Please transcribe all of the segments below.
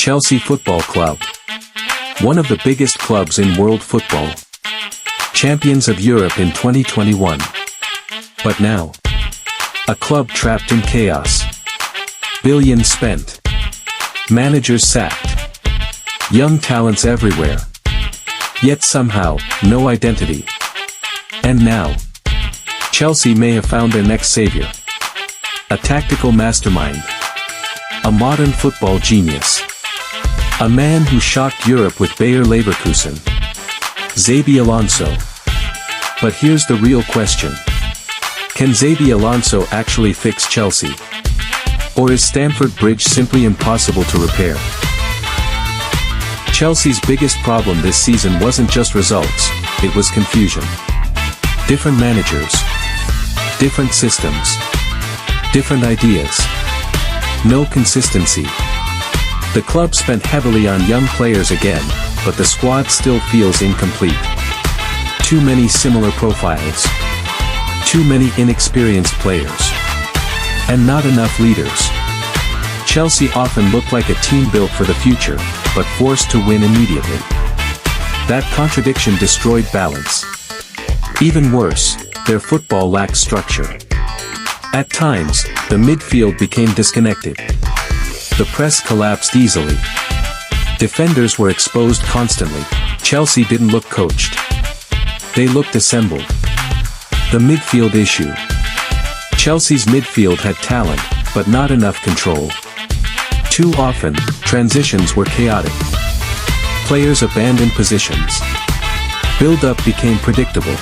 Chelsea Football Club. One of the biggest clubs in world football. Champions of Europe in 2021. But now, a club trapped in chaos. Billions spent. Managers sacked. Young talents everywhere. Yet somehow, no identity. And now, Chelsea may have found their next savior. A tactical mastermind. A modern football genius. A man who shocked Europe with Bayer Leverkusen. Xabi Alonso. But here's the real question. Can Xabi Alonso actually fix Chelsea? Or is Stamford Bridge simply impossible to repair? Chelsea's biggest problem this season wasn't just results, it was confusion. Different managers. Different systems. Different ideas. No consistency. The club spent heavily on young players again, but the squad still feels incomplete. Too many similar profiles. Too many inexperienced players. And not enough leaders. Chelsea often looked like a team built for the future, but forced to win immediately. That contradiction destroyed balance. Even worse, their football lacked structure. At times, the midfield became disconnected. The press collapsed easily. Defenders were exposed constantly. Chelsea didn't look coached. They looked assembled. The midfield issue. Chelsea's midfield had talent, but not enough control. Too often, transitions were chaotic. Players abandoned positions. Build-up became predictable.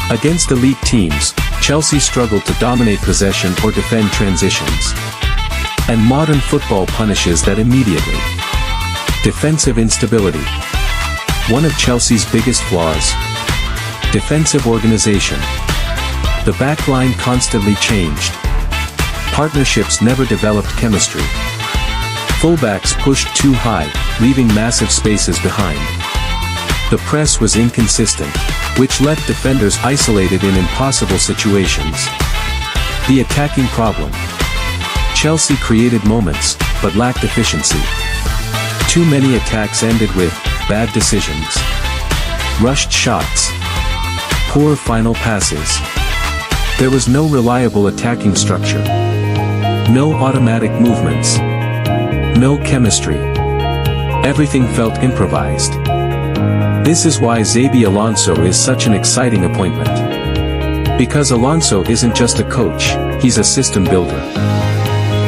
Against elite teams, Chelsea struggled to dominate possession or defend transitions. And modern football punishes that immediately. Defensive instability. One of Chelsea's biggest flaws. Defensive organization. The backline constantly changed. Partnerships never developed chemistry. Fullbacks pushed too high, leaving massive spaces behind. The press was inconsistent, which left defenders isolated in impossible situations. The attacking problem. Chelsea created moments, but lacked efficiency. Too many attacks ended with bad decisions. Rushed shots. Poor final passes. There was no reliable attacking structure. No automatic movements. No chemistry. Everything felt improvised. This is why Xabi Alonso is such an exciting appointment. Because Alonso isn't just a coach, he's a system builder.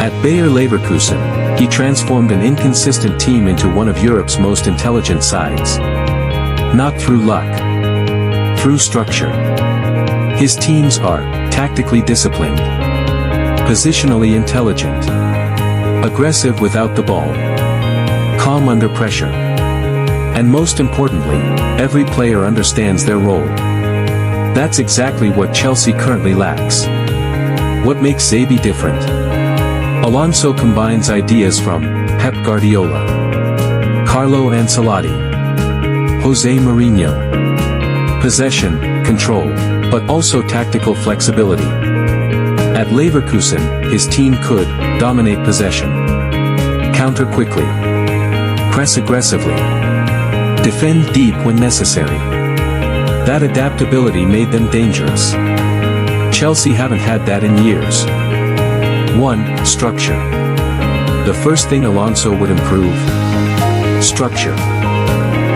At Bayer Leverkusen, he transformed an inconsistent team into one of Europe's most intelligent sides. Not through luck. Through structure. His teams are tactically disciplined, positionally intelligent, aggressive without the ball, calm under pressure. And most importantly, every player understands their role. That's exactly what Chelsea currently lacks. What makes Xabi different? Alonso combines ideas from Pep Guardiola, Carlo Ancelotti, Jose Mourinho. Possession, control, but also tactical flexibility. At Leverkusen, his team could dominate possession, counter quickly, press aggressively, defend deep when necessary. That adaptability made them dangerous. Chelsea haven't had that in years. 1. Structure. The first thing Alonso would improve. Structure.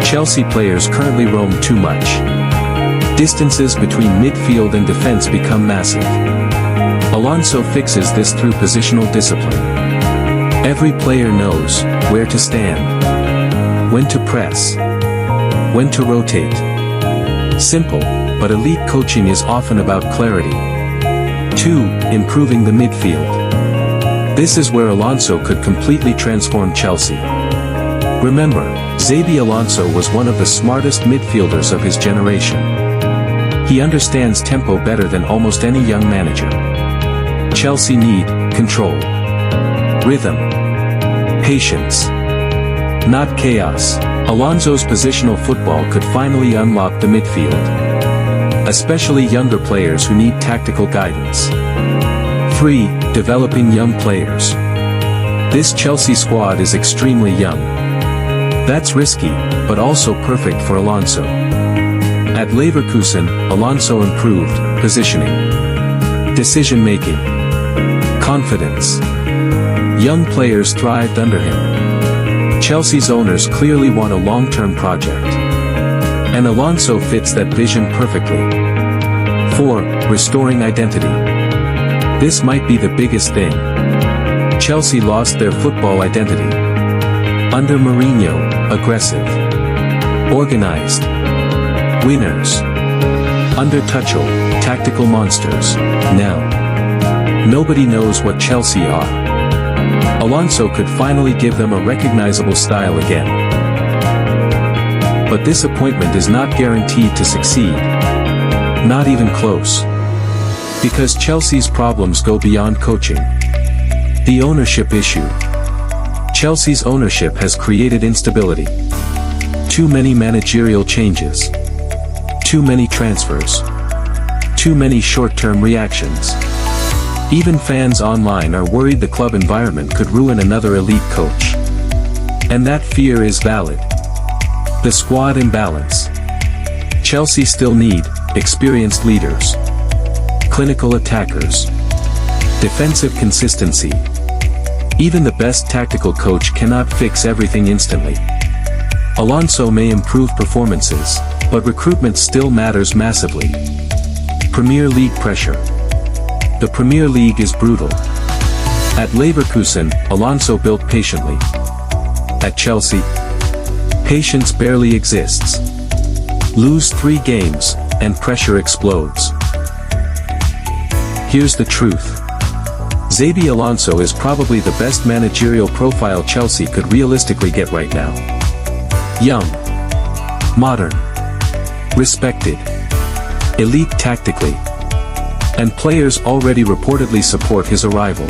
Chelsea players currently roam too much. Distances between midfield and defense become massive. Alonso fixes this through positional discipline. Every player knows where to stand, when to press, when to rotate. Simple, but elite coaching is often about clarity. 2. Improving the midfield. This is where Alonso could completely transform Chelsea. Remember, Xabi Alonso was one of the smartest midfielders of his generation. He understands tempo better than almost any young manager. Chelsea need control, rhythm, patience, not chaos. Alonso's positional football could finally unlock the midfield, especially younger players who need tactical guidance. 3. Developing young players. This Chelsea squad is extremely young. That's risky, but also perfect for Alonso. At Leverkusen, Alonso improved positioning, decision-making, confidence. Young players thrived under him. Chelsea's owners clearly want a long-term project. And Alonso fits that vision perfectly. 4. Restoring identity. This might be the biggest thing. Chelsea lost their football identity. Under Mourinho, aggressive, organized, winners. Under Tuchel, tactical monsters. Now, nobody knows what Chelsea are. Alonso could finally give them a recognizable style again. But this appointment is not guaranteed to succeed. Not even close. Because Chelsea's problems go beyond coaching. The ownership issue. Chelsea's ownership has created instability. Too many managerial changes. Too many transfers. Too many short-term reactions. Even fans online are worried the club environment could ruin another elite coach. And that fear is valid. The squad imbalance. Chelsea still need experienced leaders, clinical attackers, defensive consistency. Even the best tactical coach cannot fix everything instantly. Alonso may improve performances, but recruitment still matters massively. Premier League pressure. The Premier League is brutal. At Leverkusen, Alonso built patiently. At Chelsea, patience barely exists. Lose 3 games, and pressure explodes. Here's the truth. Xabi Alonso is probably the best managerial profile Chelsea could realistically get right now. Young, modern, respected, elite tactically, and players already reportedly support his arrival.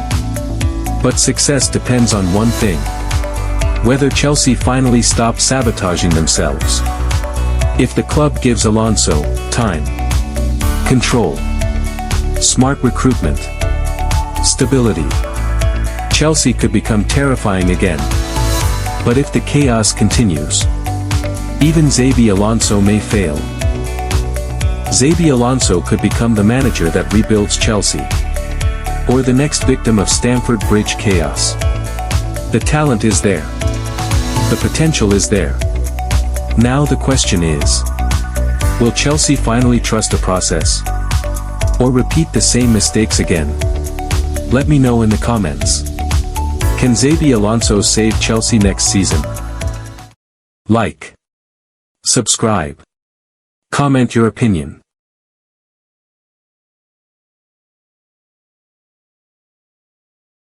But success depends on one thing: whether Chelsea finally stop sabotaging themselves. If the club gives Alonso time, control, smart recruitment, stability, Chelsea could become terrifying again. But if the chaos continues, even Xabi Alonso may fail. Xabi Alonso could become the manager that rebuilds Chelsea. Or the next victim of Stamford Bridge chaos. The talent is there. The potential is there. Now the question is, will Chelsea finally trust the process? Or repeat the same mistakes again? Let me know in the comments. Can Xabi Alonso save Chelsea next season? Like, subscribe, comment your opinion.